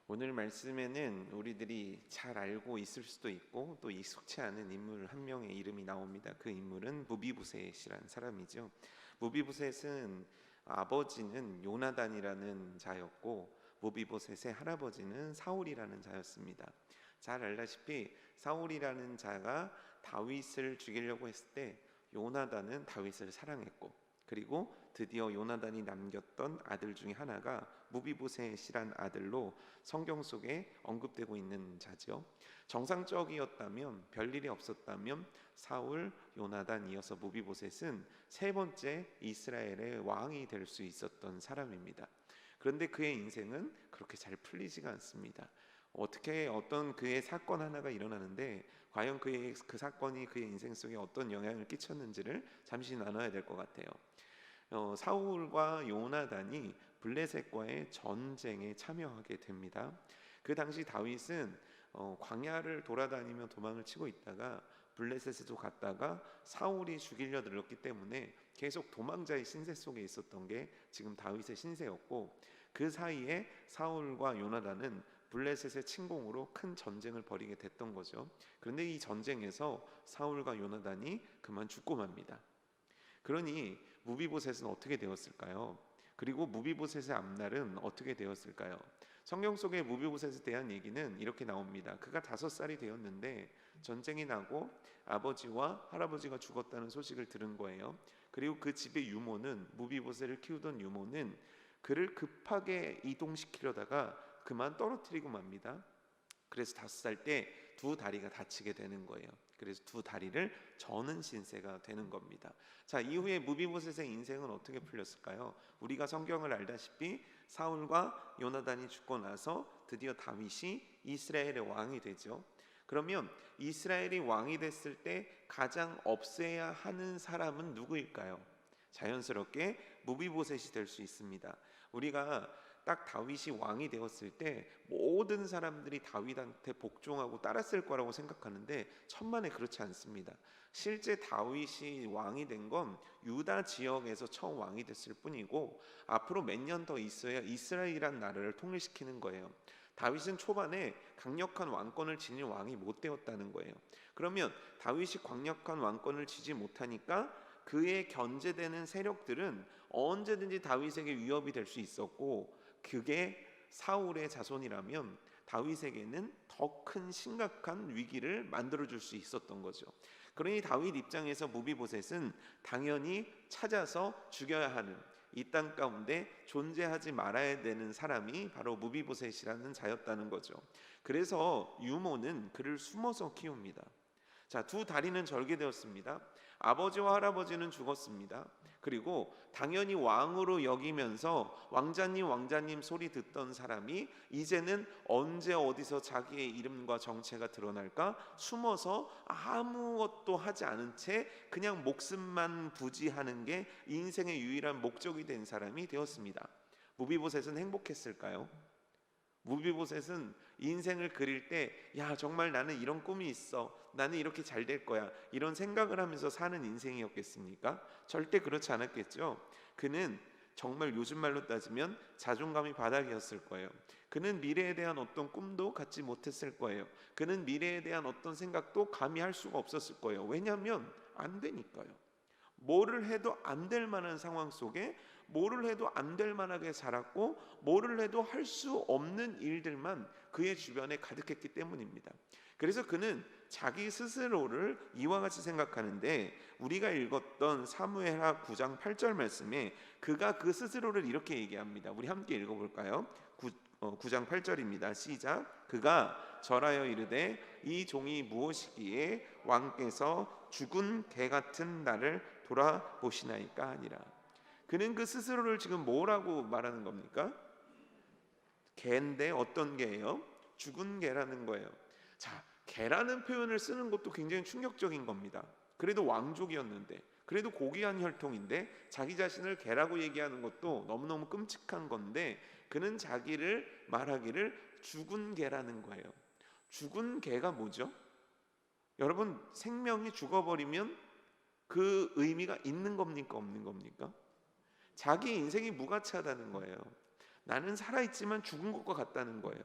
오늘 말씀에는 우리들이 잘 알고 있을 수도 있고 또 익숙치 않은 인물 한 명의 이름이 나옵니다. 그 인물은 무비보셋이라는 사람이죠. 무비보셋은 아버지는 요나단이라는 자였고 무비보셋의 할아버지는 사울이라는 자였습니다. 잘 알다시피 사울이라는 자가 다윗을 죽이려고 했을 때 요나단은 다윗을 사랑했고, 그리고 드디어 요나단이 남겼던 아들 중에 하나가 무비보셋이란 아들로 성경 속에 언급되고 있는 자죠. 정상적이었다면, 별일이 없었다면 사울, 요나단 이어서 무비보셋은 세 번째 이스라엘의 왕이 될 수 있었던 사람입니다. 그런데 그의 인생은 그렇게 잘 풀리지가 않습니다. 어떻게 어떤 그의 사건 하나가 일어나는데 과연 그 사건이 그의 인생 속에 어떤 영향을 끼쳤는지를 잠시 나눠야 될 것 같아요. 사울과 요나단이 블레셋과의 전쟁에 참여하게 됩니다. 그 당시 다윗은 광야를 돌아다니며 도망을 치고 있다가 블레셋에도 갔다가 사울이 죽이려 들었기 때문에 계속 도망자의 신세 속에 있었던 게 지금 다윗의 신세였고, 그 사이에 사울과 요나단은 블레셋의 침공으로 큰 전쟁을 벌이게 됐던 거죠. 그런데 이 전쟁에서 사울과 요나단이 그만 죽고 맙니다. 그러니 무비보셋은 어떻게 되었을까요? 그리고 무비보셋의 앞날은 어떻게 되었을까요? 성경 속의 무비보셋에 대한 얘기는 이렇게 나옵니다. 그가 5살이 되었는데 전쟁이 나고 아버지와 할아버지가 죽었다는 소식을 들은 거예요. 그리고 그 집의 유모는, 무비보셋을 키우던 유모는 그를 급하게 이동시키려다가 그만 떨어뜨리고 맙니다. 그래서 5살 때 두 다리가 다치게 되는 거예요. 그래서 두 다리를 저는 신세가 되는 겁니다. 자, 이후에 무비보셋의 인생은 어떻게 풀렸을까요? 우리가 성경을 알다시피 사울과 요나단이 죽고 나서 드디어 다윗이 이스라엘의 왕이 되죠. 그러면 이스라엘이 왕이 됐을 때 가장 없애야 하는 사람은 누구일까요? 자연스럽게 무비보셋이 될 수 있습니다. 우리가 딱 다윗이 왕이 되었을 때 모든 사람들이 다윗한테 복종하고 따랐을 거라고 생각하는데 천만에 그렇지 않습니다. 실제 다윗이 왕이 된 건 유다 지역에서 처음 왕이 됐을 뿐이고 앞으로 몇 년 더 있어야 이스라엘이란 나라를 통일시키는 거예요. 다윗은 초반에 강력한 왕권을 지닌 왕이 못 되었다는 거예요. 그러면 다윗이 강력한 왕권을 지지 못하니까 그에 견제되는 세력들은 언제든지 다윗에게 위협이 될 수 있었고, 그게 사울의 자손이라면 다윗에게는 더 큰 심각한 위기를 만들어줄 수 있었던 거죠. 그러니 다윗 입장에서 무비보셋은 당연히 찾아서 죽여야 하는, 이 땅 가운데 존재하지 말아야 되는 사람이 바로 무비보셋이라는 자였다는 거죠. 그래서 유모는 그를 숨어서 키웁니다. 자, 두 다리는 절개되었습니다. 아버지와 할아버지는 죽었습니다. 그리고 당연히 왕으로 여기면서 왕자님 왕자님 소리 듣던 사람이 이제는 언제 어디서 자기의 이름과 정체가 드러날까 숨어서 아무것도 하지 않은 채 그냥 목숨만 부지하는 게 인생의 유일한 목적이 된 사람이 되었습니다. 무비보셋은 행복했을까요? 무비보셋은 인생을 그릴 때, 야, 정말 나는 이런 꿈이 있어, 나는 이렇게 잘 될 거야, 이런 생각을 하면서 사는 인생이었겠습니까? 절대 그렇지 않았겠죠. 그는 정말 요즘 말로 따지면 자존감이 바닥이었을 거예요. 그는 미래에 대한 어떤 꿈도 갖지 못했을 거예요. 그는 미래에 대한 어떤 생각도 감히 할 수가 없었을 거예요. 왜냐하면 안 되니까요. 뭐를 해도 안 될 만한 상황 속에 뭐를 해도 안 될 만하게 자랐고, 뭐를 해도 할 수 없는 일들만 그의 주변에 가득했기 때문입니다. 그래서 그는 자기 스스로를 이와 같이 생각하는데, 우리가 읽었던 사무엘하 9장 8절 말씀에 그가 그 스스로를 이렇게 얘기합니다. 우리 함께 읽어볼까요? 9장 8절입니다. 시작. 그가 절하여 이르되 이 종이 무엇이기에 왕께서 죽은 개 같은 나를 돌아보시나이까 하니라. 그는 그 스스로를 지금 뭐라고 말하는 겁니까? 개인데 어떤 개예요? 죽은 개라는 거예요. 자, 개라는 표현을 쓰는 것도 굉장히 충격적인 겁니다. 그래도 왕족이었는데, 그래도 고귀한 혈통인데 자기 자신을 개라고 얘기하는 것도 너무너무 끔찍한 건데, 그는 자기를 말하기를 죽은 개라는 거예요. 죽은 개가 뭐죠? 여러분, 생명이 죽어버리면 그 의미가 있는 겁니까, 없는 겁니까? 자기 인생이 무가치하다는 거예요. 나는 살아있지만 죽은 것과 같다는 거예요.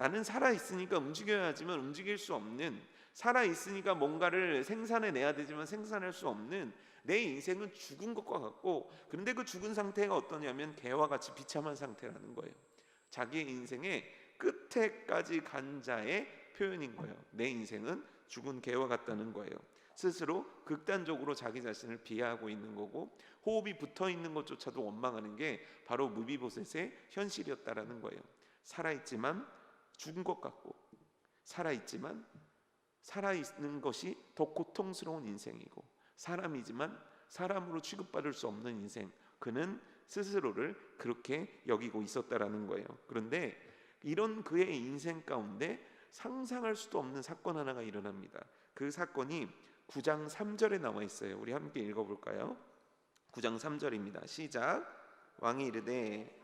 나는 살아 있으니까 움직여야 하지만 움직일 수 없는, 살아 있으니까 뭔가를 생산해 내야 되지만 생산할 수 없는 내 인생은 죽은 것과 같고, 그런데 그 죽은 상태가 어떠냐면 개와 같이 비참한 상태라는 거예요. 자기의 인생의 끝에까지 간 자의 표현인 거예요. 내 인생은 죽은 개와 같다는 거예요. 스스로 극단적으로 자기 자신을 비하하고 있는 거고, 호흡이 붙어 있는 것조차도 원망하는 게 바로 무비보셋의 현실이었다라는 거예요. 살아있지만 죽은 것 같고, 살아있지만 살아있는 것이 더 고통스러운 인생이고, 사람이지만 사람으로 취급받을 수 없는 인생, 그는 스스로를 그렇게 여기고 있었다라는 거예요. 그런데 이런 그의 인생 가운데 상상할 수도 없는 사건 하나가 일어납니다. 그 사건이 9장 3절에 나와 있어요. 우리 함께 읽어볼까요? 9장 3절입니다. 시작. 왕이 이르되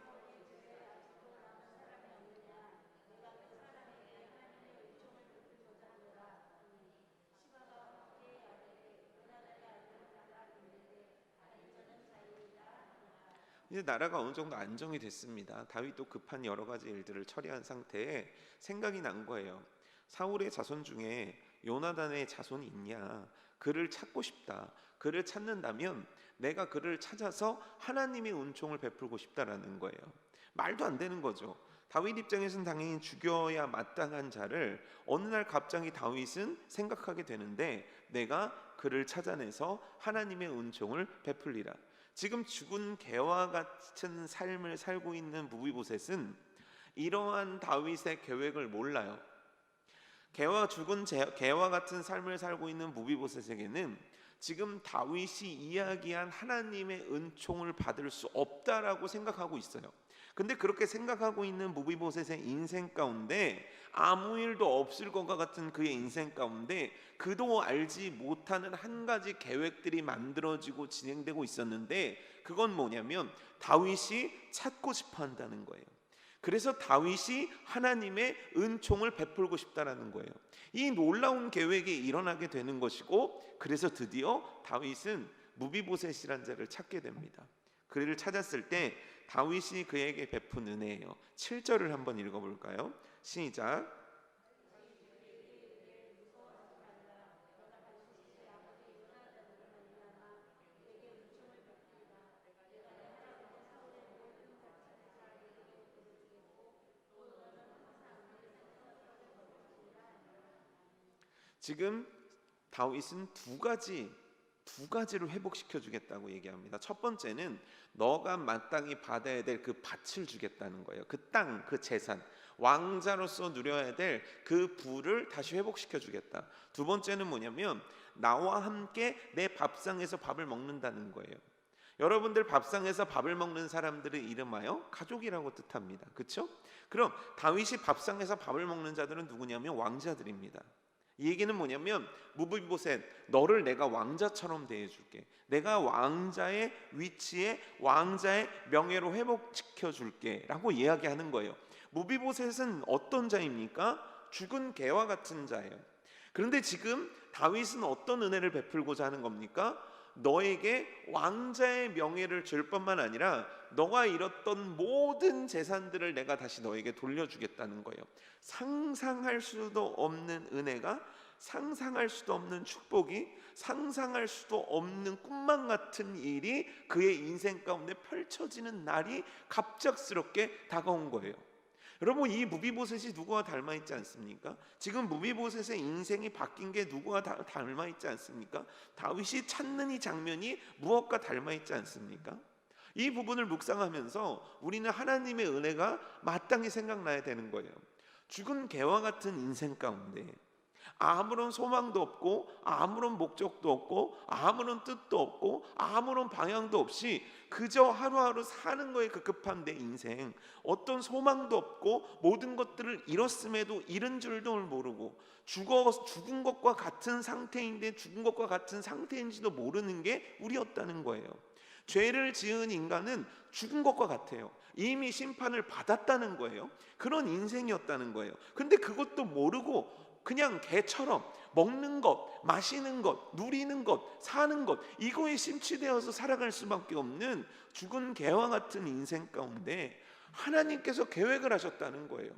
이제 나라가 어느 정도 안정이 됐습니다. 다윗도 급한 여러 가지 일들을 처리한 상태에 생각이 난 거예요. 사울의 자손 중에 요나단의 자손이 있냐? 그를 찾고 싶다. 그를 찾는다면 내가 그를 찾아서 하나님의 은총을 베풀고 싶다라는 거예요. 말도 안 되는 거죠. 다윗 입장에서는 당연히 죽여야 마땅한 자를 어느 날 갑자기 다윗은 생각하게 되는데, 내가 그를 찾아내서 하나님의 은총을 베풀리라. 지금 죽은 개와 같은 삶을 살고 있는 무비보셋은 이러한 다윗의 계획을 몰라요. 개와 같은 삶을 살고 있는 무비보셋에게는 지금 다윗이 이야기한 하나님의 은총을 받을 수 없다라고 생각하고 있어요. 근데 그렇게 생각하고 있는 무비보셋의 인생 가운데 아무 일도 없을 것과 같은 그의 인생 가운데 그도 알지 못하는 한 가지 계획들이 만들어지고 진행되고 있었는데, 그건 뭐냐면 다윗이 찾고 싶어 한다는 거예요. 그래서 다윗이 하나님의 은총을 베풀고 싶다라는 거예요. 이 놀라운 계획이 일어나게 되는 것이고, 그래서 드디어 다윗은 무비보셋이라는 자를 찾게 됩니다. 그를 찾았을 때 다윗이 그에게 베푼 은혜예요. 7절을 한번 읽어볼까요? 시작. 지금 다윗은 두 가지로 회복시켜 주겠다고 얘기합니다. 첫 번째는 너가 마땅히 받아야 될 그 밭을 주겠다는 거예요. 그 땅, 그 재산, 왕자로서 누려야 될 그 부를 다시 회복시켜 주겠다. 두 번째는 뭐냐면 나와 함께 내 밥상에서 밥을 먹는다는 거예요. 여러분들 밥상에서 밥을 먹는 사람들을 이름하여 가족이라고 뜻합니다. 그렇죠? 그럼 다윗이 밥상에서 밥을 먹는 자들은 누구냐면 왕자들입니다. 이 얘기는 뭐냐면 무비보셋, 너를 내가 왕자처럼 대해줄게. 내가 왕자의 위치에 왕자의 명예로 회복시켜 줄게 라고 이야기하는 거예요. 무비보셋은 어떤 자입니까? 죽은 개와 같은 자예요. 그런데 지금 다윗은 어떤 은혜를 베풀고자 하는 겁니까? 너에게 왕자의 명예를 줄 뿐만 아니라 너가 잃었던 모든 재산들을 내가 다시 너에게 돌려주겠다는 거예요. 상상할 수도 없는 은혜가, 상상할 수도 없는 축복이, 상상할 수도 없는 꿈만 같은 일이 그의 인생 가운데 펼쳐지는 날이 갑작스럽게 다가온 거예요. 여러분, 이 무비보셋이 누구와 닮아 있지 않습니까? 지금 무비보셋의 인생이 바뀐 게 누구와 닮아 있지 않습니까? 다윗이 찾는 이 장면이 무엇과 닮아 있지 않습니까? 이 부분을 묵상하면서 우리는 하나님의 은혜가 마땅히 생각나야 되는 거예요. 죽은 개와 같은 인생 가운데 아무런 소망도 없고 아무런 목적도 없고 아무런 뜻도 없고 아무런 방향도 없이 그저 하루하루 사는 거에 급급한 내 인생, 어떤 소망도 없고 모든 것들을 잃었음에도 잃은 줄도 모르고 죽은 것과 같은 상태인데 죽은 것과 같은 상태인지도 모르는 게 우리였다는 거예요. 죄를 지은 인간은 죽은 것과 같아요. 이미 심판을 받았다는 거예요. 그런 인생이었다는 거예요. 근데 그것도 모르고 그냥 개처럼 먹는 것, 마시는 것, 누리는 것, 사는 것, 이거에 심취되어서 살아갈 수밖에 없는 죽은 개와 같은 인생 가운데 하나님께서 계획을 하셨다는 거예요.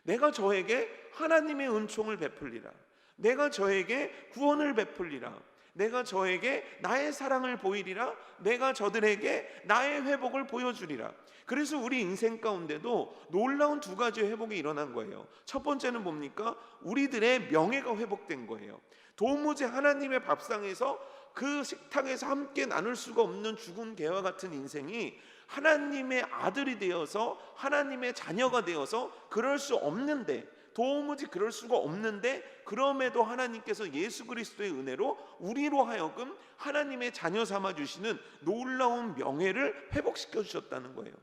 내가 저에게 하나님의 은총을 베풀리라. 내가 저에게 구원을 베풀리라. 내가 저에게 나의 사랑을 보이리라. 내가 저들에게 나의 회복을 보여주리라. 그래서 우리 인생 가운데도 놀라운 두 가지의 회복이 일어난 거예요. 첫 번째는 뭡니까? 우리들의 명예가 회복된 거예요. 도무지 하나님의 밥상에서 그 식탁에서 함께 나눌 수가 없는 죽은 개와 같은 인생이 하나님의 아들이 되어서 하나님의 자녀가 되어서 그럴 수 없는데, 도무지 그럴 수가 없는데, 그럼에도 하나님께서 예수 그리스도의 은혜로 우리로 하여금 하나님의 자녀 삼아 주시는 놀라운 명예를 회복시켜 주셨다는 거예요.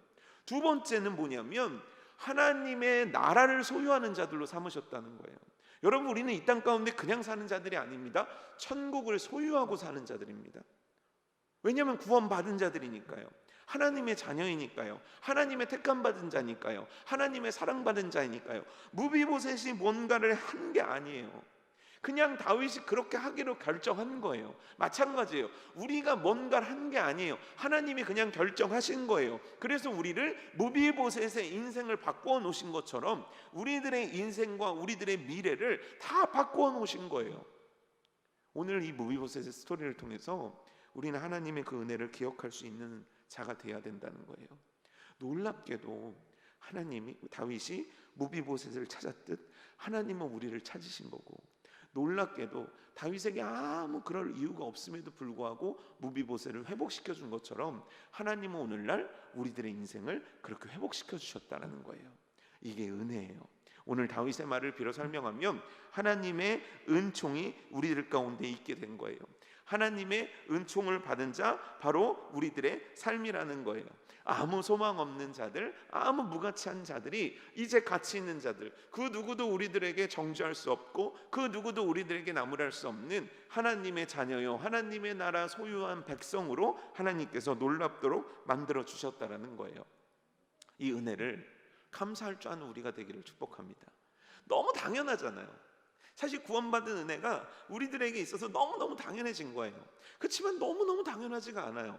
두 번째는 뭐냐면 하나님의 나라를 소유하는 자들로 삼으셨다는 거예요. 여러분, 우리는 이 땅 가운데 그냥 사는 자들이 아닙니다. 천국을 소유하고 사는 자들입니다. 왜냐하면 구원받은 자들이니까요. 하나님의 자녀이니까요. 하나님의 택함받은 자니까요. 하나님의 사랑받은 자이니까요. 무비보셋이 뭔가를 한 게 아니에요. 그냥 다윗이 그렇게 하기로 결정한 거예요. 마찬가지예요. 우리가 뭔가를 한 게 아니에요. 하나님이 그냥 결정하신 거예요. 그래서 우리를 무비보셋의 인생을 바꾸어 놓으신 것처럼 우리들의 인생과 우리들의 미래를 다 바꾸어 놓으신 거예요. 오늘 이 무비보셋의 스토리를 통해서 우리는 하나님의 그 은혜를 기억할 수 있는 자가 되어야 된다는 거예요. 놀랍게도 다윗이 무비보셋을 찾았듯 하나님은 우리를 찾으신 거고, 놀랍게도 다윗에게 아무 그럴 이유가 없음에도 불구하고 무비보셋을 회복시켜 준 것처럼 하나님은 오늘날 우리들의 인생을 그렇게 회복시켜 주셨다는 거예요. 이게 은혜예요. 오늘 다윗의 말을 빌어 설명하면 하나님의 은총이 우리들 가운데 있게 된 거예요. 하나님의 은총을 받은 자, 바로 우리들의 삶이라는 거예요. 아무 소망 없는 자들, 아무 무가치한 자들이 이제 가치 있는 자들, 그 누구도 우리들에게 정죄할 수 없고 그 누구도 우리들에게 나무랄 수 없는 하나님의 자녀요, 하나님의 나라 소유한 백성으로 하나님께서 놀랍도록 만들어 주셨다라는 거예요. 이 은혜를 감사할 줄 아는 우리가 되기를 축복합니다. 너무 당연하잖아요. 사실 구원받은 은혜가 우리들에게 있어서 너무너무 당연해진 거예요. 그렇지만 너무너무 당연하지가 않아요.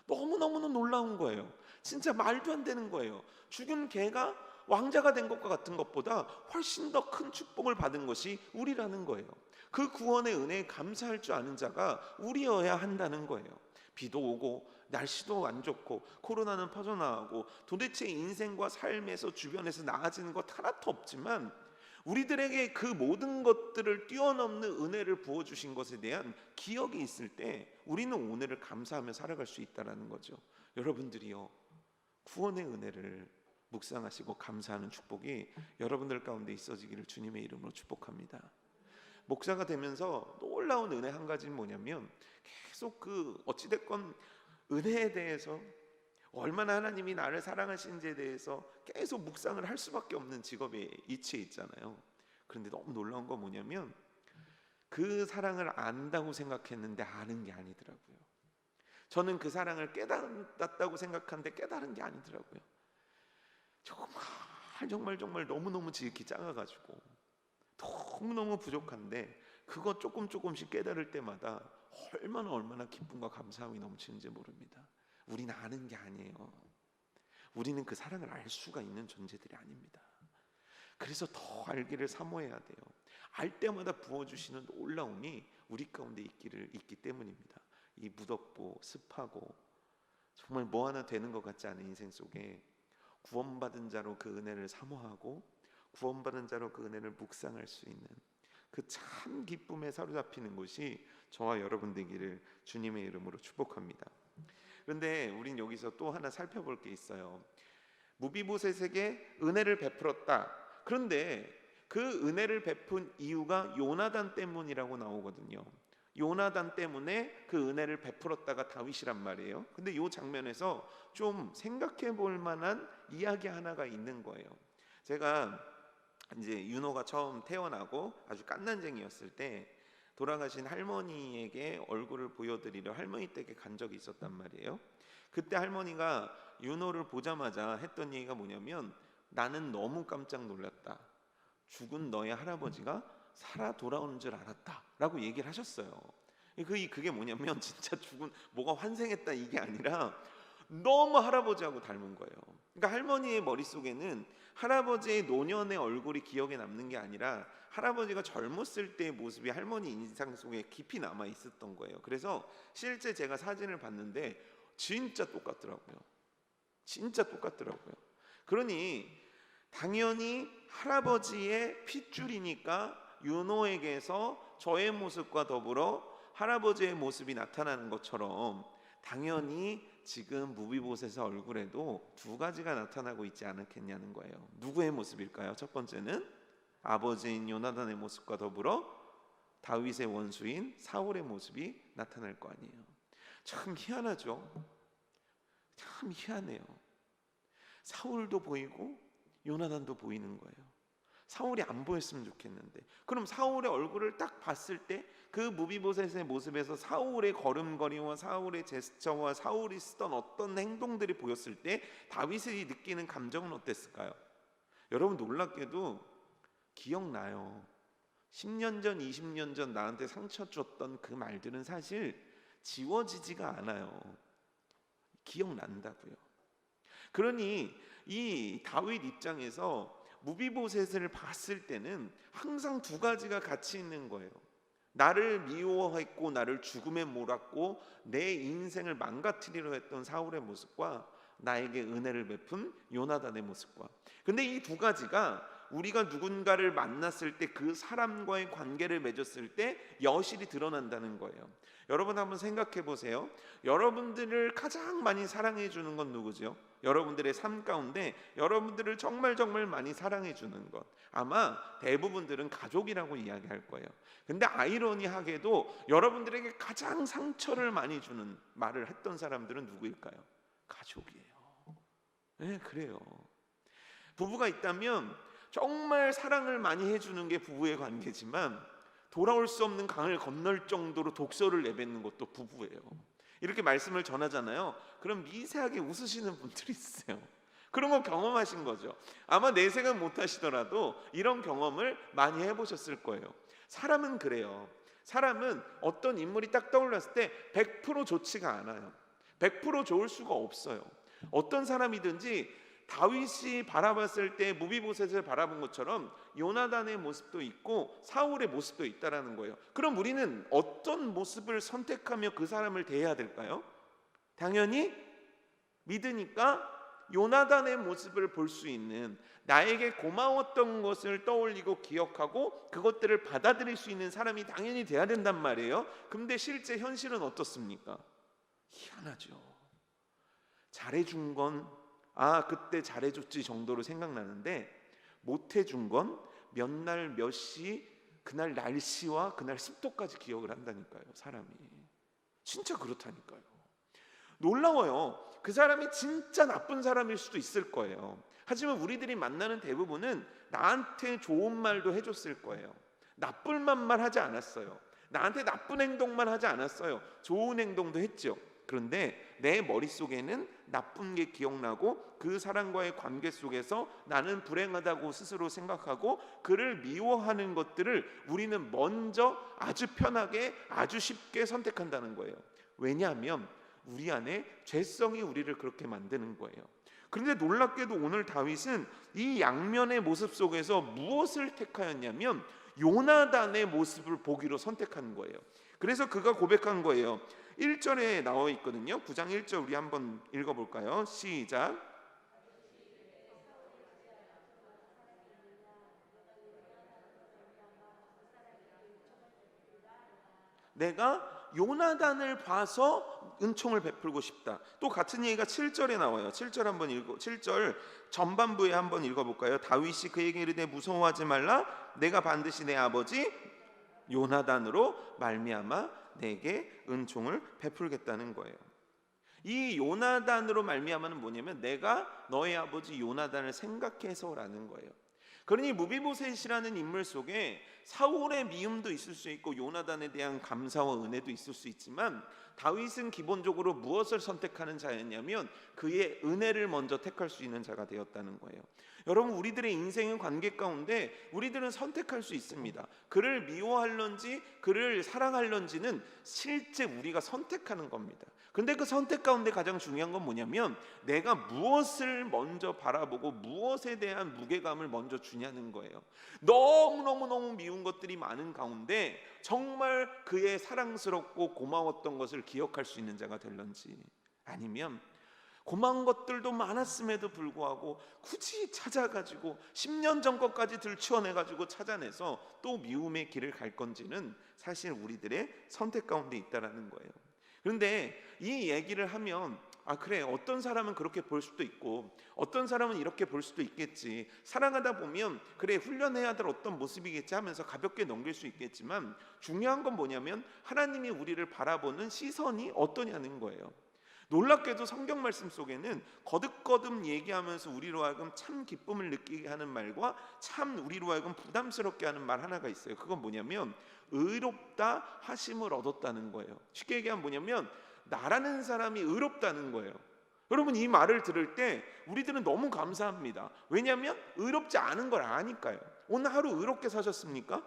너무너무 놀라운 거예요. 진짜 말도 안 되는 거예요. 죽은 개가 왕자가 된 것과 같은 것보다 훨씬 더 큰 축복을 받은 것이 우리라는 거예요. 그 구원의 은혜에 감사할 줄 아는 자가 우리여야 한다는 거예요. 비도 오고 날씨도 안 좋고 코로나는 퍼져나가고 도대체 인생과 삶에서 주변에서 나아지는 것 하나도 없지만 우리들에게 그 모든 것들을 뛰어넘는 은혜를 부어주신 것에 대한 기억이 있을 때 우리는 오늘을 감사하며 살아갈 수 있다는 거죠. 여러분들이요, 구원의 은혜를 묵상하시고 감사하는 축복이 여러분들 가운데 있어지기를 주님의 이름으로 축복합니다. 목사가 되면서 놀라운 은혜 한 가지는 뭐냐면 계속 어찌됐건 은혜에 대해서, 얼마나 하나님이 나를 사랑하시는지에 대해서 계속 묵상을 할 수밖에 없는 직업에 이치해 있잖아요. 그런데 너무 놀라운 건 뭐냐면 그 사랑을 안다고 생각했는데 아는 게 아니더라고요. 저는 그 사랑을 깨달았다고 생각하는데 깨달은 게 아니더라고요. 정말 너무너무 지극히 작아가지고 너무너무 부족한데 그거 조금씩 깨달을 때마다 얼마나 기쁨과 감사함이 넘치는지 모릅니다. 우리는 아는 게 아니에요. 우리는 그 사랑을 알 수가 있는 존재들이 아닙니다. 그래서 더 알기를 사모해야 돼요. 알 때마다 부어주시는 놀라움이 우리 가운데 있기 때문입니다. 이 무덥고 습하고 정말 뭐 하나 되는 것 같지 않은 인생 속에 구원받은 자로 그 은혜를 사모하고 구원받은 자로 그 은혜를 묵상할 수 있는 그 참 기쁨에 사로잡히는 곳이 저와 여러분 되기를 주님의 이름으로 축복합니다. 그런데 우린 여기서 또 하나 살펴볼 게 있어요. 무비보셋에게 은혜를 베풀었다. 그런데 그 은혜를 베푼 이유가 요나단 때문이라고 나오거든요. 요나단 때문에 그 은혜를 베풀었다가 다윗이란 말이에요. 근데 이 장면에서 좀 생각해 볼 만한 이야기 하나가 있는 거예요. 제가 이제 윤호가 처음 태어나고 아주 갓난쟁이였을 때 돌아가신 할머니에게 얼굴을 보여드리려 할머니 댁에 간 적이 있었단 말이에요. 그때 할머니가 윤호를 보자마자 했던 얘기가 뭐냐면, 나는 너무 깜짝 놀랐다. 죽은 너의 할아버지가 살아 돌아오는 줄 알았다 라고 얘기를 하셨어요. 그게 뭐냐면 진짜 뭐가 환생했다 이게 아니라 너무 할아버지하고 닮은 거예요. 그러니까 할머니의 머릿속에는 할아버지의 노년의 얼굴이 기억에 남는 게 아니라 할아버지가 젊었을 때의 모습이 할머니 인상 속에 깊이 남아 있었던 거예요. 그래서 실제 제가 사진을 봤는데 진짜 똑같더라고요. 진짜 똑같더라고요. 그러니 당연히 할아버지의 핏줄이니까 윤호에게서 저의 모습과 더불어 할아버지의 모습이 나타나는 것처럼 당연히 지금 무비보셋의 얼굴에도 두 가지가 나타나고 있지 않겠냐는 거예요. 누구의 모습일까요? 첫 번째는 아버지인 요나단의 모습과 더불어 다윗의 원수인 사울의 모습이 나타날 거 아니에요. 참 희한하죠. 참 희한해요. 사울도 보이고 요나단도 보이는 거예요. 사울이 안 보였으면 좋겠는데, 그럼 사울의 얼굴을 딱 봤을 때 그 무비보셋의 모습에서 사울의 걸음걸이와 사울의 제스처와 사울이 쓰던 어떤 행동들이 보였을 때 다윗이 느끼는 감정은 어땠을까요? 여러분, 놀랍게도 기억나요. 10년 전, 20년 전 나한테 상처 줬던 그 말들은 사실 지워지지가 않아요. 기억난다고요. 그러니 이 다윗 입장에서 무비보셋을 봤을 때는 항상 두 가지가 같이 있는 거예요. 나를 미워했고 나를 죽음에 몰았고 내 인생을 망가뜨리려 했던 사울의 모습과 나에게 은혜를 베푼 요나단의 모습과, 근데 이 두 가지가 우리가 누군가를 만났을 때 그 사람과의 관계를 맺었을 때 여실히 드러난다는 거예요. 여러분 한번 생각해 보세요. 여러분들을 가장 많이 사랑해 주는 건 누구죠? 여러분들의 삶 가운데 여러분들을 정말 많이 사랑해 주는 것, 아마 대부분들은 가족이라고 이야기할 거예요. 근데 아이러니하게도 여러분들에게 가장 상처를 많이 주는 말을 했던 사람들은 누구일까요? 가족이에요. 네, 그래요. 부부가 있다면 정말 사랑을 많이 해주는 게 부부의 관계지만 돌아올 수 없는 강을 건널 정도로 독소를 내뱉는 것도 부부예요. 이렇게 말씀을 전하잖아요. 그럼 미세하게 웃으시는 분들이 있어요. 그런 거 경험하신 거죠. 아마 내생은 못하시더라도 이런 경험을 많이 해보셨을 거예요. 사람은 그래요. 사람은 어떤 인물이 딱 떠올랐을 때 100% 좋지가 않아요. 100% 좋을 수가 없어요. 어떤 사람이든지 다윗이 바라봤을 때 무비보셋을 바라본 것처럼 요나단의 모습도 있고 사울의 모습도 있다라는 거예요. 그럼 우리는 어떤 모습을 선택하며 그 사람을 대해야 될까요? 당연히 믿으니까 요나단의 모습을 볼 수 있는, 나에게 고마웠던 것을 떠올리고 기억하고 그것들을 받아들일 수 있는 사람이 당연히 돼야 된단 말이에요. 근데 실제 현실은 어떻습니까? 희한하죠. 잘해준 건 그때 잘해줬지 정도로 생각나는데 못해준 건 몇 날 몇 시, 그날 날씨와 그날 습도까지 기억을 한다니까요. 사람이 진짜 그렇다니까요. 놀라워요. 그 사람이 진짜 나쁜 사람일 수도 있을 거예요. 하지만 우리들이 만나는 대부분은 나한테 좋은 말도 해줬을 거예요. 나쁜 말만 하지 않았어요. 나한테 나쁜 행동만 하지 않았어요. 좋은 행동도 했죠. 그런데 내 머릿속에는 나쁜 게 기억나고 그 사람과의 관계 속에서 나는 불행하다고 스스로 생각하고 그를 미워하는 것들을 우리는 먼저 아주 편하게 아주 쉽게 선택한다는 거예요. 왜냐하면 우리 안에 죄성이 우리를 그렇게 만드는 거예요. 그런데 놀랍게도 오늘 다윗은 이 양면의 모습 속에서 무엇을 택하였냐면 요나단의 모습을 보기로 선택한 거예요. 그래서 그가 고백한 거예요. 1절에 나와 있거든요. 9장 1절 우리 한번 읽어볼까요? 시작. 내가 요나단을 봐서 은총을 베풀고 싶다. 또 같은 얘기가 7절에 나와요. 7절 한번 7절 전반부에 한번 읽어볼까요? 다윗이 그에게 이르되 무서워하지 말라. 내가 반드시 내 아버지 요나단으로 말미암아 내게 은총을 베풀겠다는 거예요. 이 요나단으로 말미암아는 뭐냐면 내가 너의 아버지 요나단을 생각해서라는 거예요. 그러니 무비보셋이라는 인물 속에 사울의 미움도 있을 수 있고 요나단에 대한 감사와 은혜도 있을 수 있지만 다윗은 기본적으로 무엇을 선택하는 자였냐면 그의 은혜를 먼저 택할 수 있는 자가 되었다는 거예요. 여러분, 우리들의 인생의 관계 가운데 우리들은 선택할 수 있습니다. 그를 미워할런지 그를 사랑할런지는 실제 우리가 선택하는 겁니다. 근데 그 선택 가운데 가장 중요한 건 뭐냐면 내가 무엇을 먼저 바라보고 무엇에 대한 무게감을 먼저 주냐는 거예요. 너무너무 미운 것들이 많은 가운데 정말 그의 사랑스럽고 고마웠던 것을 기억할 수 있는 자가 될런지, 아니면 고마운 것들도 많았음에도 불구하고 굳이 찾아가지고 10년 전 것까지 들추어내가지고 찾아내서 또 미움의 길을 갈 건지는 사실 우리들의 선택 가운데 있다라는 거예요. 그런데 이 얘기를 하면 그래, 어떤 사람은 그렇게 볼 수도 있고 어떤 사람은 이렇게 볼 수도 있겠지, 살아가다 보면 그래 훈련해야 될 어떤 모습이겠지 하면서 가볍게 넘길 수 있겠지만, 중요한 건 뭐냐면 하나님이 우리를 바라보는 시선이 어떠냐는 거예요. 놀랍게도 성경 말씀 속에는 거듭거듭 얘기하면서 우리로 하여금 참 기쁨을 느끼게 하는 말과 참 우리로 하여금 부담스럽게 하는 말 하나가 있어요. 그건 뭐냐면 의롭다 하심을 얻었다는 거예요. 쉽게 얘기하면 뭐냐면 나라는 사람이 의롭다는 거예요. 여러분, 이 말을 들을 때 우리들은 너무 감사합니다. 왜냐하면 의롭지 않은 걸 아니까요. 오늘 하루 의롭게 사셨습니까?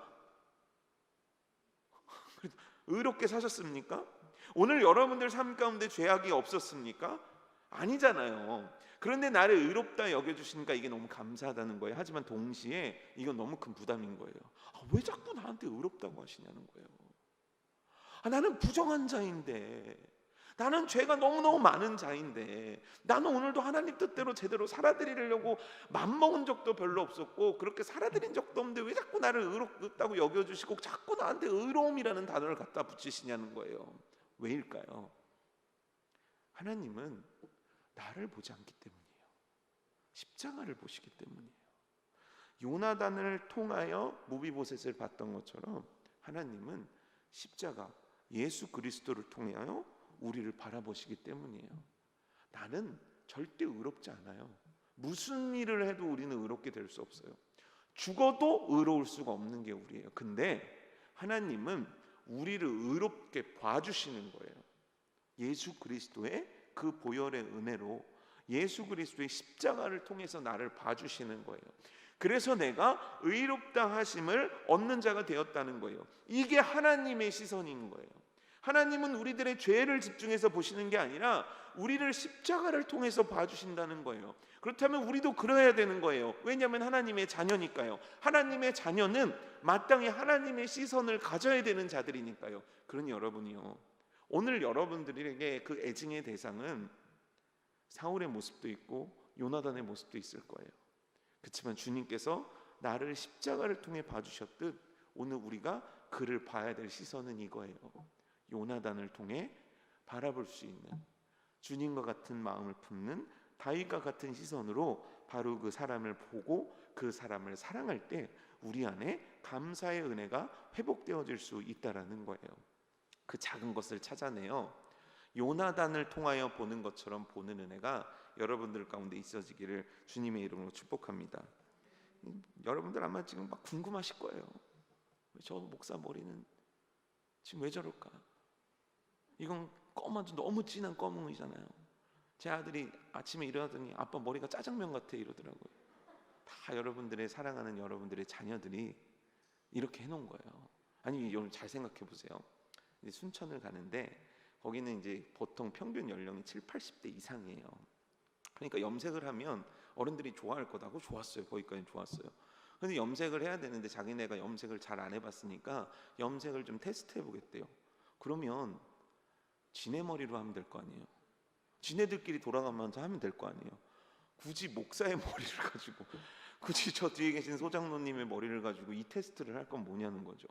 의롭게 사셨습니까? 오늘 여러분들 삶 가운데 죄악이 없었습니까? 아니잖아요. 그런데 나를 의롭다 여겨주시니까 이게 너무 감사하다는 거예요. 하지만 동시에 이건 너무 큰 부담인 거예요. 왜 자꾸 나한테 의롭다고 하시냐는 거예요. 나는 부정한 자인데, 나는 죄가 너무너무 많은 자인데, 나는 오늘도 하나님 뜻대로 제대로 살아드리려고 맘먹은 적도 별로 없었고 그렇게 살아드린 적도 없는데 왜 자꾸 나를 의롭다고 여겨주시고 자꾸 나한테 의로움이라는 단어를 갖다 붙이시냐는 거예요. 왜일까요? 하나님은 나를 보지 않기 때문이에요. 십자가를 보시기 때문이에요. 요나단을 통하여 무비보셋을 봤던 것처럼 하나님은 십자가 예수 그리스도를 통하여 우리를 바라보시기 때문이에요. 나는 절대 의롭지 않아요. 무슨 일을 해도 우리는 의롭게 될 수 없어요. 죽어도 의로울 수가 없는 게 우리예요. 근데 하나님은 우리를 의롭게 봐주시는 거예요. 예수 그리스도의 그 보혈의 은혜로 예수 그리스도의 십자가를 통해서 나를 봐주시는 거예요. 그래서 내가 의롭다 하심을 얻는 자가 되었다는 거예요. 이게 하나님의 시선인 거예요. 하나님은 우리들의 죄를 집중해서 보시는 게 아니라 우리를 십자가를 통해서 봐주신다는 거예요. 그렇다면 우리도 그래야 되는 거예요. 왜냐하면 하나님의 자녀니까요. 하나님의 자녀는 마땅히 하나님의 시선을 가져야 되는 자들이니까요. 그러니 여러분이요, 오늘 여러분들에게 그 애증의 대상은 사울의 모습도 있고 요나단의 모습도 있을 거예요. 그렇지만 주님께서 나를 십자가를 통해 봐주셨듯 오늘 우리가 그를 봐야 될 시선은 이거예요. 요나단을 통해 바라볼 수 있는, 주님과 같은 마음을 품는 다윗과 같은 시선으로 바로 그 사람을 보고 그 사람을 사랑할 때 우리 안에 감사의 은혜가 회복되어질 수 있다라는 거예요. 그 작은 것을 찾아내요 요나단을 통하여 보는 것처럼 보는 은혜가 여러분들 가운데 있어지기를 주님의 이름으로 축복합니다. 여러분들 아마 지금 막 궁금하실 거예요. 저 목사 머리는 지금 왜 저럴까? 이건 검아도 너무 진한 검은이잖아요. 제 아들이 아침에 일어나더니 아빠 머리가 짜장면 같아 이러더라고요. 다 여러분들의 사랑하는 여러분들의 자녀들이 이렇게 해놓은 거예요. 아니, 여러분 잘 생각해 보세요. 이제 순천을 가는데 거기는 이제 보통 평균 연령이 7, 80대 이상이에요. 그러니까 염색을 하면 어른들이 좋아할 거다고 좋았어요. 거기까지 좋았어요. 근데 염색을 해야 되는데 자기네가 염색을 잘 안 해봤으니까 염색을 좀 테스트 해보겠대요. 그러면 지네 머리로 하면 될 거 아니에요. 지네들끼리 돌아가면서 하면 될 거 아니에요. 굳이 목사의 머리를 가지고, 굳이 저 뒤에 계신 소장로님의 머리를 가지고 이 테스트를 할 건 뭐냐는 거죠.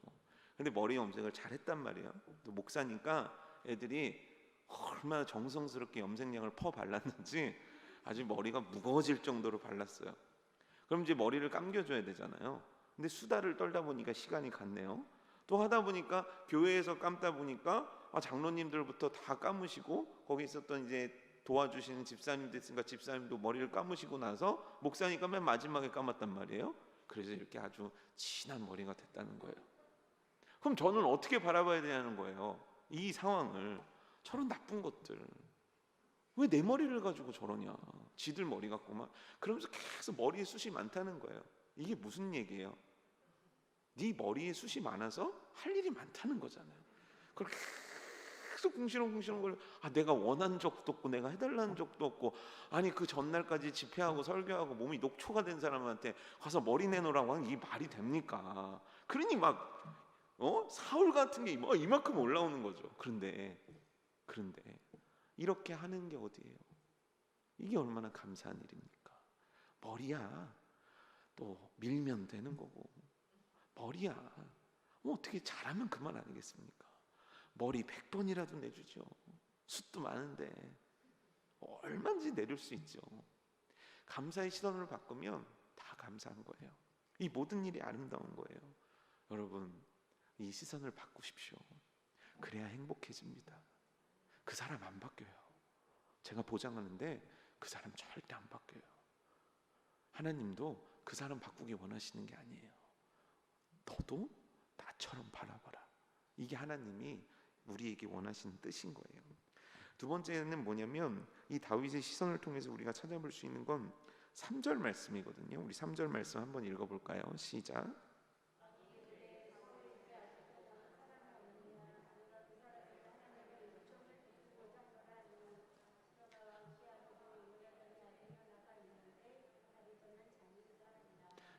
근데 머리 염색을 잘했단 말이에요. 또 목사니까 애들이 얼마나 정성스럽게 염색약을 퍼 발랐는지 아주 머리가 무거워질 정도로 발랐어요. 그럼 이제 머리를 감겨줘야 되잖아요. 근데 수다를 떨다 보니까 시간이 갔네요. 또 하다 보니까 교회에서 감다 보니까 장로님들부터 다 감으시고 거기 있었던 이제 도와주시는 집사님도 있으니까 집사님도 머리를 감으시고 나서 목사니까 맨 마지막에 감았단 말이에요. 그래서 이렇게 아주 진한 머리가 됐다는 거예요. 그럼 저는 어떻게 바라봐야 되냐는 거예요. 이 상황을 저런 나쁜 것들 왜 내 머리를 가지고 저러냐, 지들 머리 갖고만, 그러면서 계속 머리에 숱이 많다는 거예요. 이게 무슨 얘기예요? 네 머리에 숱이 많아서 할 일이 많다는 거잖아요. 그걸 계속 궁시렁궁시렁 거려. 내가 원한 적도 없고 내가 해달라는 적도 없고, 아니 그 전날까지 집회하고 설교하고 몸이 녹초가 된 사람한테 가서 머리 내놓으라고 하는 게 말이 됩니까? 그러니 막 사울 같은 게 이만큼 올라오는 거죠. 그런데 이렇게 하는 게 어디예요? 이게 얼마나 감사한 일입니까? 머리야 또 밀면 되는 거고, 머리야 어떻게 잘하면 그만 아니겠습니까? 머리 100번이라도 내주죠. 숱도 많은데 얼마든지 내릴 수 있죠. 감사의 시선을 바꾸면 다 감사한 거예요. 이 모든 일이 아름다운 거예요. 여러분, 이 시선을 바꾸십시오. 그래야 행복해집니다. 그 사람 안 바뀌어요. 제가 보장하는데 그 사람 절대 안 바뀌어요. 하나님도 그 사람 바꾸기 원하시는 게 아니에요. 너도 나처럼 바라봐라. 이게 하나님이 우리에게 원하시는 뜻인 거예요. 두 번째는 뭐냐면, 이 다윗의 시선을 통해서 우리가 찾아볼 수 있는 건 3절 말씀이거든요. 우리 3절 말씀 한번 읽어볼까요? 시작.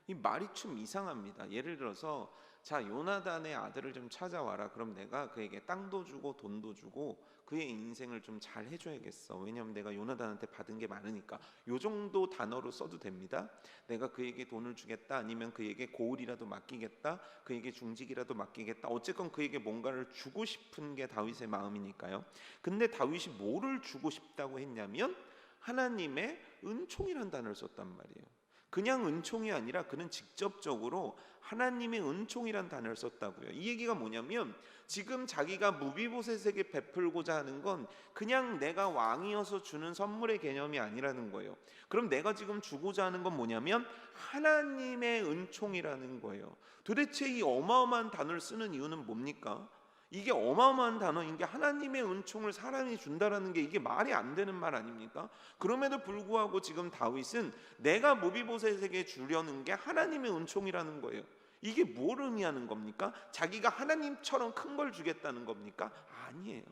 이 말이 좀 이상합니다. 예를 들어서, 자, 요나단의 아들을 좀 찾아와라. 그럼 내가 그에게 땅도 주고 돈도 주고 그의 인생을 좀 잘 해줘야겠어. 왜냐하면 내가 요나단한테 받은 게 많으니까. 요 정도 단어로 써도 됩니다. 내가 그에게 돈을 주겠다, 아니면 그에게 고을이라도 맡기겠다, 그에게 중직이라도 맡기겠다. 어쨌건 그에게 뭔가를 주고 싶은 게 다윗의 마음이니까요. 근데 다윗이 뭐를 주고 싶다고 했냐면 하나님의 은총이라는 단어를 썼단 말이에요. 그냥 은총이 아니라 그는 직접적으로 하나님의 은총이란 단어를 썼다고요. 이 얘기가 뭐냐면, 지금 자기가 무비보셋에게 베풀고자 하는 건 그냥 내가 왕이어서 주는 선물의 개념이 아니라는 거예요. 그럼 내가 지금 주고자 하는 건 뭐냐면 하나님의 은총이라는 거예요. 도대체 이 어마어마한 단어를 쓰는 이유는 뭡니까? 이게 어마어마한 단어인 게, 하나님의 은총을 사람이 준다라는 게 이게 말이 안 되는 말 아닙니까? 그럼에도 불구하고 지금 다윗은 내가 무비보셋에게 주려는 게 하나님의 은총이라는 거예요. 이게 뭘 의미하는 겁니까? 자기가 하나님처럼 큰 걸 주겠다는 겁니까? 아니에요.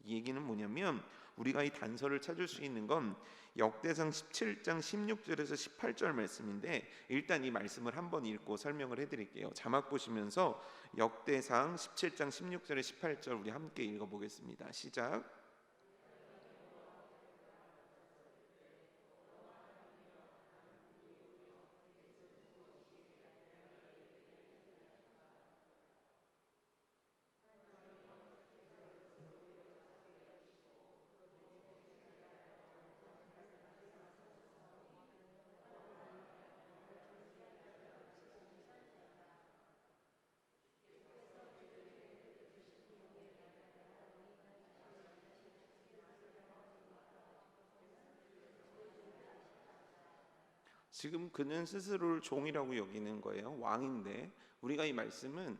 이 얘기는 뭐냐면, 우리가 이 단서를 찾을 수 있는 건 역대상 17장 16절에서 18절 말씀인데, 일단 이 말씀을 한번 읽고 설명을 해드릴게요. 자막 보시면서 역대상 17장 16절에 18절 우리 함께 읽어보겠습니다. 시작. 지금 그는 스스로를 종이라고 여기는 거예요. 왕인데. 우리가 이 말씀은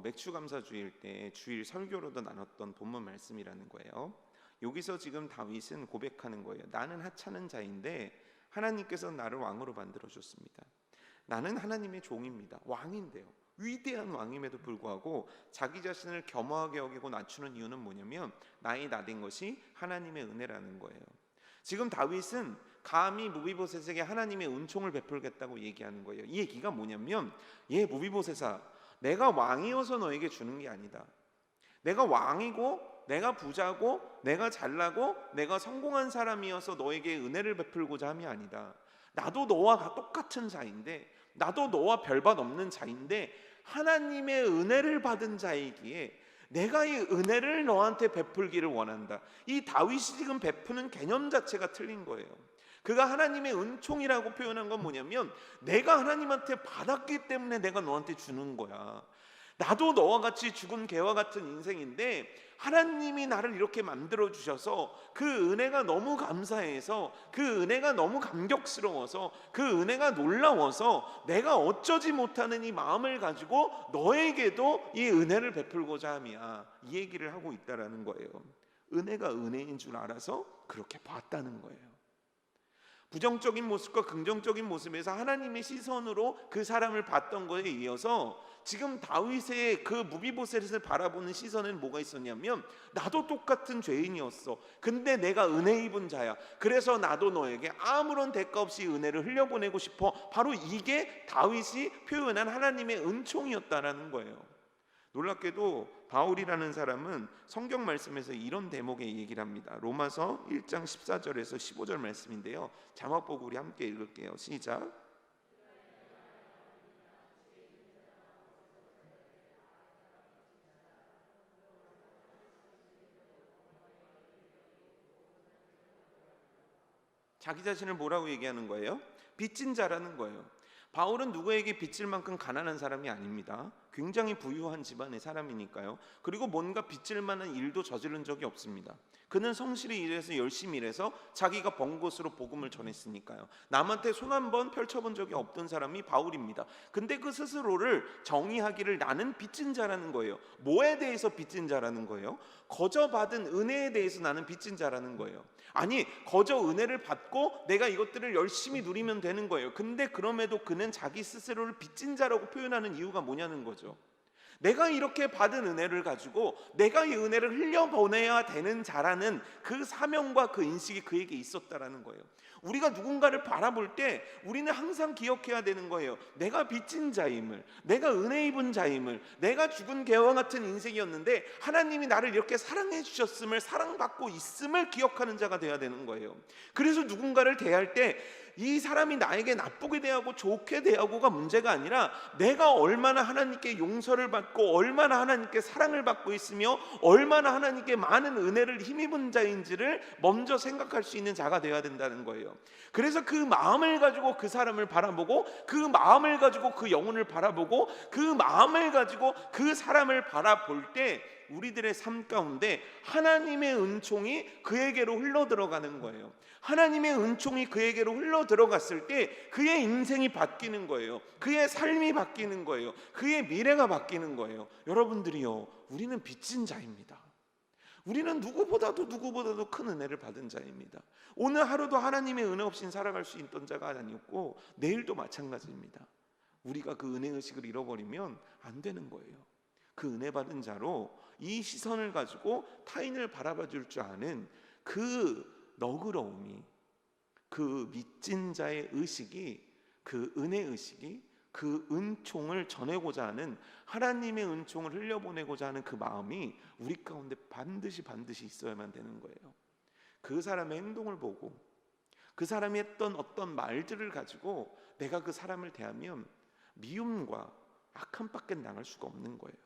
맥추감사주일 때 주일 설교로도 나눴던 본문 말씀이라는 거예요. 여기서 지금 다윗은 고백하는 거예요. 나는 하찮은 자인데 하나님께서 나를 왕으로 만들어 줬습니다. 나는 하나님의 종입니다. 왕인데요. 위대한 왕임에도 불구하고 자기 자신을 겸허하게 여기고 낮추는 이유는 뭐냐면, 나의 나된 것이 하나님의 은혜라는 거예요. 지금 다윗은 감히 무비보셋에게 하나님의 은총을 베풀겠다고 얘기하는 거예요. 이 얘기가 뭐냐면, 무비보셋아, 내가 왕이어서 너에게 주는 게 아니다. 내가 왕이고 내가 부자고 내가 잘나고 내가 성공한 사람이어서 너에게 은혜를 베풀고자 함이 아니다. 나도 너와 똑같은 자인데, 나도 너와 별반 없는 자인데 하나님의 은혜를 받은 자이기에 내가 이 은혜를 너한테 베풀기를 원한다. 이 다윗이 지금 베푸는 개념 자체가 틀린 거예요. 그가 하나님의 은총이라고 표현한 건 뭐냐면, 내가 하나님한테 받았기 때문에 내가 너한테 주는 거야. 나도 너와 같이 죽은 개와 같은 인생인데 하나님이 나를 이렇게 만들어 주셔서 그 은혜가 너무 감사해서, 그 은혜가 너무 감격스러워서, 그 은혜가 놀라워서 내가 어쩌지 못하는 이 마음을 가지고 너에게도 이 은혜를 베풀고자 함이야. 이 얘기를 하고 있다라는 거예요. 은혜가 은혜인 줄 알아서 그렇게 봤다는 거예요. 부정적인 모습과 긍정적인 모습에서 하나님의 시선으로 그 사람을 봤던 거에 이어서 지금 다윗의 그 무비보셋을 바라보는 시선에는 뭐가 있었냐면, 나도 똑같은 죄인이었어. 근데 내가 은혜 입은 자야. 그래서 나도 너에게 아무런 대가 없이 은혜를 흘려보내고 싶어. 바로 이게 다윗이 표현한 하나님의 은총이었다라는 거예요. 놀랍게도 바울이라는 사람은 성경 말씀에서 이런 대목의 얘기를 합니다. 로마서 1장 14절에서 15절 말씀인데요, 자막 보고 우리 함께 읽을게요. 시작. 자기 자신을 뭐라고 얘기하는 거예요? 빚진 자라는 거예요. 바울은 누구에게 빚질 만큼 가난한 사람이 아닙니다. 굉장히 부유한 집안의 사람이니까요. 그리고 뭔가 빚질 만한 일도 저지른 적이 없습니다. 그는 성실히 일해서 열심히 일해서 자기가 번 것으로 복음을 전했으니까요. 남한테 손 한 번 펼쳐본 적이 없던 사람이 바울입니다. 근데 그 스스로를 정의하기를 나는 빚진 자라는 거예요. 뭐에 대해서 빚진 자라는 거예요? 거저 받은 은혜에 대해서 나는 빚진 자라는 거예요. 아니, 거저 은혜를 받고 내가 이것들을 열심히 누리면 되는 거예요. 근데 그럼에도 그는 자기 스스로를 빚진 자라고 표현하는 이유가 뭐냐는 거죠. 내가 이렇게 받은 은혜를 가지고 내가 이 은혜를 흘려보내야 되는 자라는 그 사명과 그 인식이 그에게 있었다라는 거예요. 우리가 누군가를 바라볼 때 우리는 항상 기억해야 되는 거예요. 내가 빚진 자임을, 내가 은혜 입은 자임을, 내가 죽은 개와 같은 인생이었는데 하나님이 나를 이렇게 사랑해 주셨음을, 사랑받고 있음을 기억하는 자가 되어야 되는 거예요. 그래서 누군가를 대할 때 이 사람이 나에게 나쁘게 대하고 좋게 대하고가 문제가 아니라 내가 얼마나 하나님께 용서를 받고 얼마나 하나님께 사랑을 받고 있으며 얼마나 하나님께 많은 은혜를 힘입은 자인지를 먼저 생각할 수 있는 자가 되어야 된다는 거예요. 그래서 그 마음을 가지고 그 사람을 바라보고, 그 마음을 가지고 그 영혼을 바라보고, 그 마음을 가지고 그 사람을 바라볼 때 우리들의 삶 가운데 하나님의 은총이 그에게로 흘러 들어가는 거예요. 하나님의 은총이 그에게로 흘러 들어갔을 때 그의 인생이 바뀌는 거예요. 그의 삶이 바뀌는 거예요. 그의 미래가 바뀌는 거예요. 여러분들이요, 우리는 빚진 자입니다. 우리는 누구보다도 큰 은혜를 받은 자입니다. 오늘 하루도 하나님의 은혜 없이는 살아갈 수 있던 자가 아니었고 내일도 마찬가지입니다. 우리가 그 은혜의식을 잃어버리면 안 되는 거예요. 그 은혜 받은 자로 이 시선을 가지고 타인을 바라봐 줄 줄 아는 그 너그러움이, 그 믿진 자의 의식이, 그 은혜의식이, 그 은총을 전하고자 하는, 하나님의 은총을 흘려보내고자 하는 그 마음이 우리 가운데 반드시 있어야만 되는 거예요. 그 사람의 행동을 보고 그 사람이 했던 어떤 말들을 가지고 내가 그 사람을 대하면 미움과 악함밖에 나갈 수가 없는 거예요.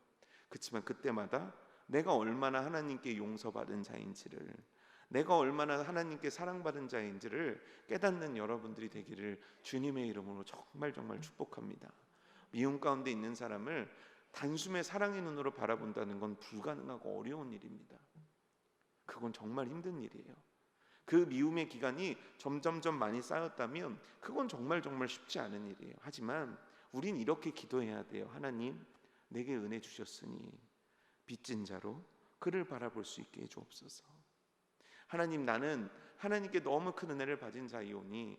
그렇지만 그때마다 내가 얼마나 하나님께 용서받은 자인지를, 내가 얼마나 하나님께 사랑받은 자인지를 깨닫는 여러분들이 되기를 주님의 이름으로 정말 축복합니다. 미움 가운데 있는 사람을 단숨에 사랑의 눈으로 바라본다는 건 불가능하고 어려운 일입니다. 그건 정말 힘든 일이에요. 그 미움의 기간이 점점 많이 쌓였다면 그건 정말 쉽지 않은 일이에요. 하지만 우린 이렇게 기도해야 돼요. 하나님, 내게 은혜 주셨으니 빚진 자로 그를 바라볼 수 있게 해주옵소서. 하나님, 나는 하나님께 너무 큰 은혜를 받은 자이오니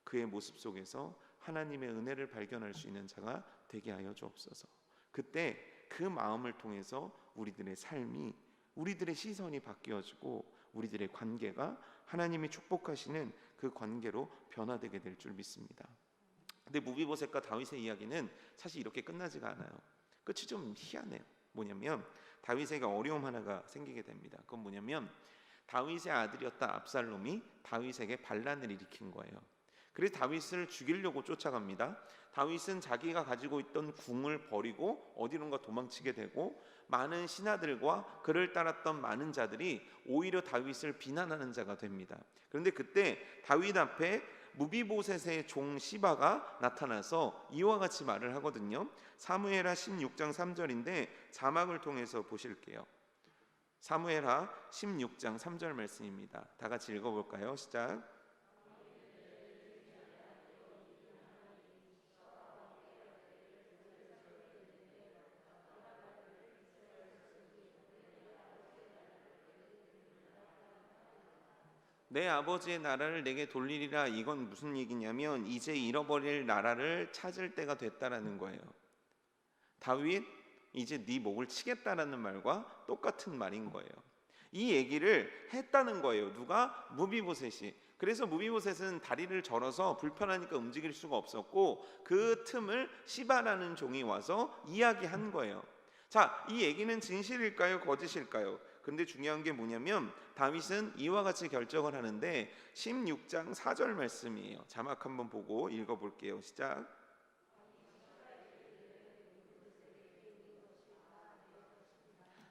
그의 모습 속에서 하나님의 은혜를 발견할 수 있는 자가 되게 하여 주옵소서. 그때 그 마음을 통해서 우리들의 삶이, 우리들의 시선이 바뀌어지고 우리들의 관계가 하나님이 축복하시는 그 관계로 변화되게 될 줄 믿습니다. 근데 무비보셋과 다윗의 이야기는 사실 이렇게 끝나지가 않아요. 끝이 좀 희한해요. 뭐냐면 다윗에게 어려움 하나가 생기게 됩니다. 그건 뭐냐면 다윗의 아들이었던 압살롬이 다윗에게 반란을 일으킨 거예요. 그래서 다윗을 죽이려고 쫓아갑니다. 다윗은 자기가 가지고 있던 궁을 버리고 어디론가 도망치게 되고 많은 신하들과 그를 따랐던 많은 자들이 오히려 다윗을 비난하는 자가 됩니다. 그런데 그때 다윗 앞에 무비보셋의 종 시바가 나타나서 이와 같이 말을 하거든요. 사무엘하 16장 3절인데 자막을 통해서 보실게요. 사무엘하 16장 3절 말씀입니다. 다 같이 읽어볼까요? 시작. 내 아버지의 나라를 내게 돌리리라. 이건 무슨 얘기냐면 이제 잃어버릴 나라를 찾을 때가 됐다라는 거예요. 다윗 이제 네 목을 치겠다라는 말과 똑같은 말인 거예요. 이 얘기를 했다는 거예요. 누가? 무비보셋이. 그래서 무비보셋은 다리를 절어서 불편하니까 움직일 수가 없었고 그 틈을 시바라는 종이 와서 이야기한 거예요. 자, 이 얘기는 진실일까요? 거짓일까요? 근데 중요한 게 뭐냐면 다윗은 이와 같이 결정을 하는데 16장 4절 말씀이에요. 자막 한번 보고 읽어볼게요. 시작.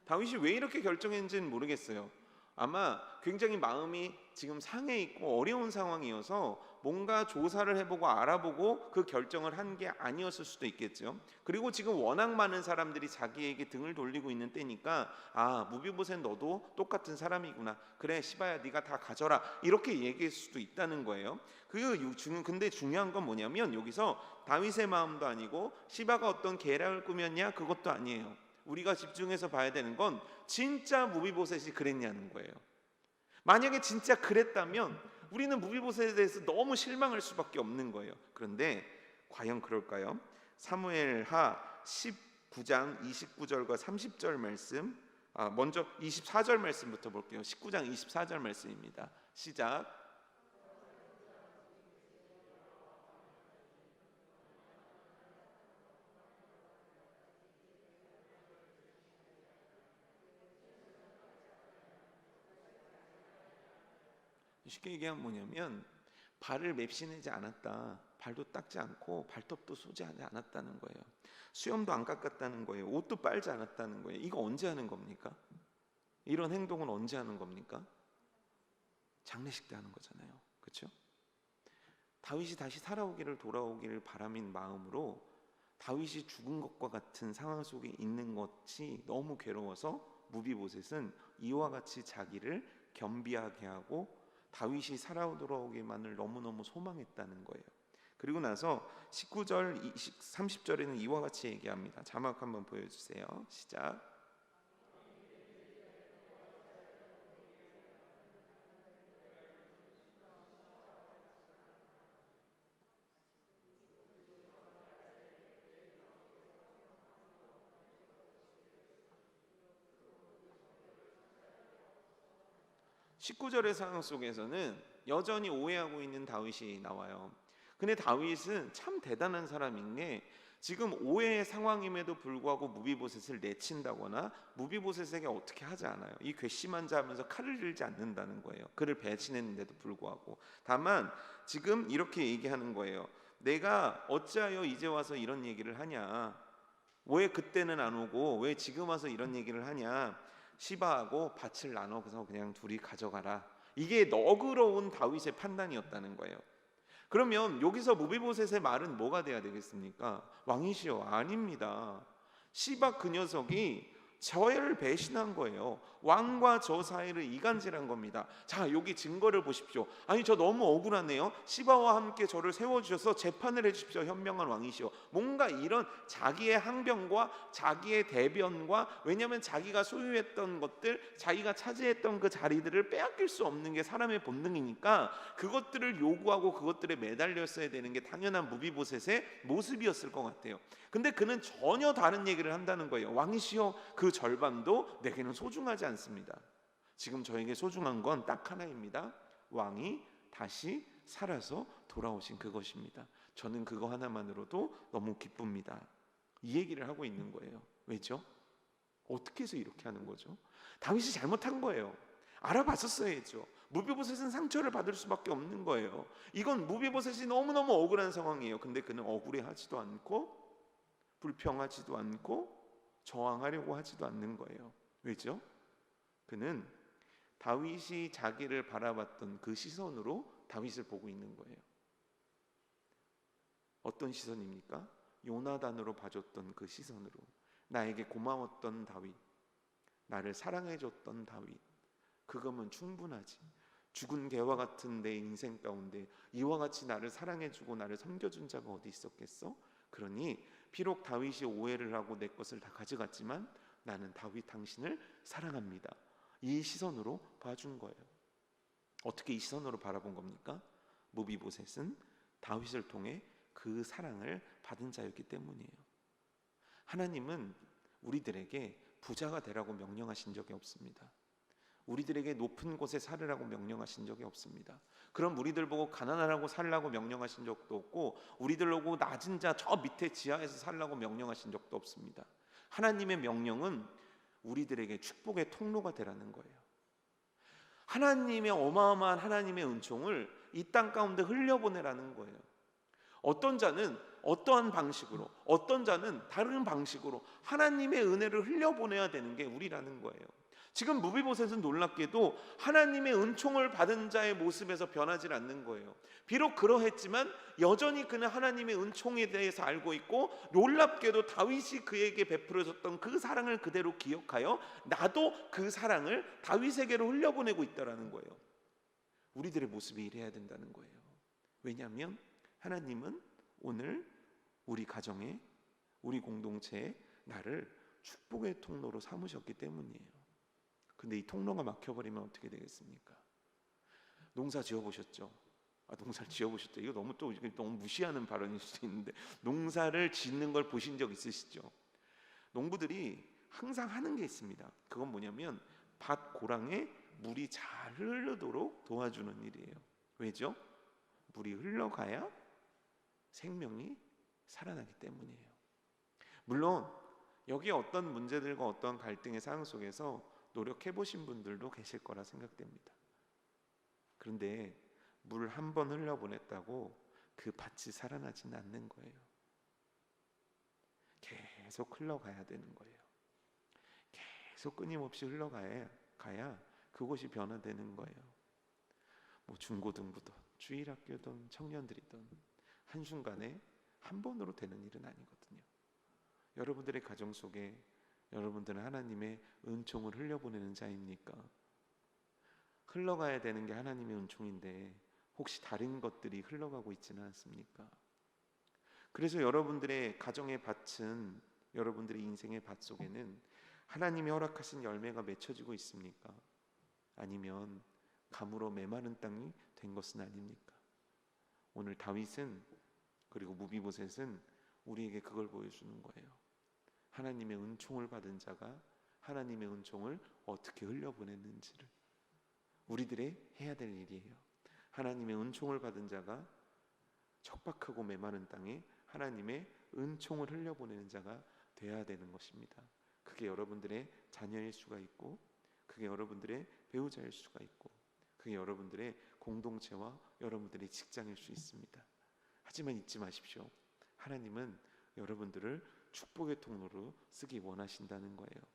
다윗이 왜 이렇게 결정했는지는 모르겠어요. 아마 굉장히 마음이 지금 상해 있고 어려운 상황이어서 뭔가 조사를 해보고 알아보고 그 결정을 한 게 아니었을 수도 있겠죠. 그리고 지금 워낙 많은 사람들이 자기에게 등을 돌리고 있는 때니까 무비보셋 너도 똑같은 사람이구나. 그래 시바야 네가 다 가져라. 이렇게 얘기할 수도 있다는 거예요. 근데 중요한 건 뭐냐면 여기서 다윗의 마음도 아니고 시바가 어떤 계략을 꾸몄냐 그것도 아니에요. 우리가 집중해서 봐야 되는 건 진짜 무비보셋이 그랬냐는 거예요. 만약에 진짜 그랬다면 우리는 무비보셋에 대해서 너무 실망할 수밖에 없는 거예요. 그런데 과연 그럴까요? 사무엘하 19장 29절과 30절 말씀, 먼저 24절 말씀부터 볼게요. 19장 24절 말씀입니다. 시작. 쉽게 얘기하면 뭐냐면 발을 맵시내지 않았다. 발도 닦지 않고 발톱도 쏘지하지 않았다는 거예요. 수염도 안 깎았다는 거예요. 옷도 빨지 않았다는 거예요. 이거 언제 하는 겁니까? 이런 행동은 언제 하는 겁니까? 장례식 때 하는 거잖아요. 그렇죠? 다윗이 다시 돌아오기를 바라는 마음으로 다윗이 죽은 것과 같은 상황 속에 있는 것이 너무 괴로워서 무비보셋은 이와 같이 자기를 겸비하게 하고 다윗이 살아 돌아오기만을 너무너무 소망했다는 거예요. 그리고 나서 19절, 30절에는 이와 같이 얘기합니다. 자막 한번 보여주세요. 시작. (19절의) 상황 속에서는 여전히 오해하고 있는 다윗이 나와요. 근데 다윗은 참 대단한 사람인 게 지금 오해의 상황임에도 불구하고 무비보셋을 내친다거나 무비보셋에게 어떻게 하지 않아요. 이 괘씸한 자 하면서 칼을 들지 않는다는 거예요. 그를 배신했는데도 불구하고. 다만 지금 이렇게 얘기하는 거예요. 내가 어찌하여 이제 와서 이런 얘기를 하냐. 왜 그때는 안 오고 왜 지금 와서 이런 얘기를 하냐. 시바하고 밭을 나눠서 그냥 둘이 가져가라. 이게 너그러운 다윗의 판단이었다는 거예요. 그러면 여기서 무비보셋의 말은 뭐가 돼야 되겠습니까? 왕이시여, 아닙니다. 시바 그 녀석이 저를 배신한 거예요. 왕과 저 사이를 이간질한 겁니다. 자, 여기 증거를 보십시오. 아니, 저 너무 억울하네요. 시바와 함께 저를 세워주셔서 재판을 해주십시오. 현명한 왕이시여. 뭔가 이런 자기의 항변과 자기의 대변과, 왜냐하면 자기가 소유했던 것들, 자기가 차지했던 그 자리들을 빼앗길 수 없는 게 사람의 본능이니까 그것들을 요구하고 그것들에 매달렸어야 되는 게 당연한 무비보셋의 모습이었을 것 같아요. 근데 그는 전혀 다른 얘기를 한다는 거예요. 왕이시여, 그 절반도 내게는 소중하지 않습니다. 지금 저에게 소중한 건 딱 하나입니다. 왕이 다시 살아서 돌아오신 그것입니다. 저는 그거 하나만으로도 너무 기쁩니다. 이 얘기를 하고 있는 거예요. 왜죠? 어떻게 해서 이렇게 하는 거죠? 다윗이 잘못한 거예요. 알아봤었어야죠. 무비보셋은 상처를 받을 수밖에 없는 거예요. 이건 무비보셋이 너무너무 억울한 상황이에요. 근데 그는 억울해하지도 않고 불평하지도 않고 저항하려고 하지도 않는 거예요. 왜죠? 그는 다윗이 자기를 바라봤던 그 시선으로 다윗을 보고 있는 거예요. 어떤 시선입니까? 요나단으로 봐줬던 그 시선으로. 나에게 고마웠던 다윗, 나를 사랑해줬던 다윗, 그거면 충분하지. 죽은 개와 같은 내 인생 가운데 이와 같이 나를 사랑해주고 나를 섬겨준 자가 어디 있었겠어? 그러니 비록 다윗이 오해를 하고 내 것을 다 가져갔지만 나는 다윗 당신을 사랑합니다. 이 시선으로 봐준 거예요. 어떻게 이 시선으로 바라본 겁니까? 무비보셋은 다윗을 통해 그 사랑을 받은 자였기 때문이에요. 하나님은 우리들에게 부자가 되라고 명령하신 적이 없습니다. 우리들에게 높은 곳에 살으라고 명령하신 적이 없습니다. 그럼 우리들 보고 가난하라고 살라고 명령하신 적도 없고, 우리들 보고 낮은 자 저 밑에 지하에서 살라고 명령하신 적도 없습니다. 하나님의 명령은 우리들에게 축복의 통로가 되라는 거예요. 하나님의 어마어마한 하나님의 은총을 이 땅 가운데 흘려보내라는 거예요. 어떤 자는 어떠한 방식으로, 어떤 자는 다른 방식으로 하나님의 은혜를 흘려보내야 되는 게 우리라는 거예요. 지금 무비보셋은 놀랍게도 하나님의 은총을 받은 자의 모습에서 변하지 않는 거예요. 비록 그러했지만 여전히 그는 하나님의 은총에 대해서 알고 있고, 놀랍게도 다윗이 그에게 베풀어줬던 그 사랑을 그대로 기억하여 나도 그 사랑을 다윗에게로 흘려보내고 있다는 거예요. 우리들의 모습이 이래야 된다는 거예요. 왜냐하면 하나님은 오늘 우리 가정에, 우리 공동체에 나를 축복의 통로로 삼으셨기 때문이에요. 근데 이 통로가 막혀버리면 어떻게 되겠습니까? 농사 지어보셨죠? 농사를 지어보셨죠? 이거 너무 무시하는 발언일 수도 있는데, 농사를 짓는 걸 보신 적 있으시죠? 농부들이 항상 하는 게 있습니다. 그건 뭐냐면 밭 고랑에 물이 잘 흐르도록 도와주는 일이에요. 왜죠? 물이 흘러가야 생명이 살아나기 때문이에요. 물론 여기 어떤 문제들과 어떤 갈등의 상황 속에서 노력해 보신 분들도 계실 거라 생각됩니다. 그런데 물 한 번 흘려보냈다고 그 밭이 살아나지는 않는 거예요. 계속 흘러가야 되는 거예요. 계속 끊임없이 흘러가야 그곳이 변화되는 거예요. 중고등부든 주일학교든 청년들이든 한순간에 한 번으로 되는 일은 아니거든요. 여러분들의 가정 속에 여러분들은 하나님의 은총을 흘려보내는 자입니까? 흘러가야 되는 게 하나님의 은총인데 혹시 다른 것들이 흘러가고 있지는 않습니까? 그래서 여러분들의 가정의 밭은, 여러분들의 인생의 밭 속에는 하나님이 허락하신 열매가 맺혀지고 있습니까? 아니면 가물어 메마른 땅이 된 것은 아닙니까? 오늘 다윗은, 그리고 무비보셋은 우리에게 그걸 보여주는 거예요. 하나님의 은총을 받은 자가 하나님의 은총을 어떻게 흘려보냈는지를 우리들의 해야 될 일이에요. 하나님의 은총을 받은 자가 척박하고 메마른 땅에 하나님의 은총을 흘려보내는 자가 되어야 되는 것입니다. 그게 여러분들의 자녀일 수가 있고, 그게 여러분들의 배우자일 수가 있고, 그게 여러분들의 공동체와 여러분들의 직장일 수 있습니다. 하지만 잊지 마십시오. 하나님은 여러분들을 축복의 통로로 쓰기 원하신다는 거예요.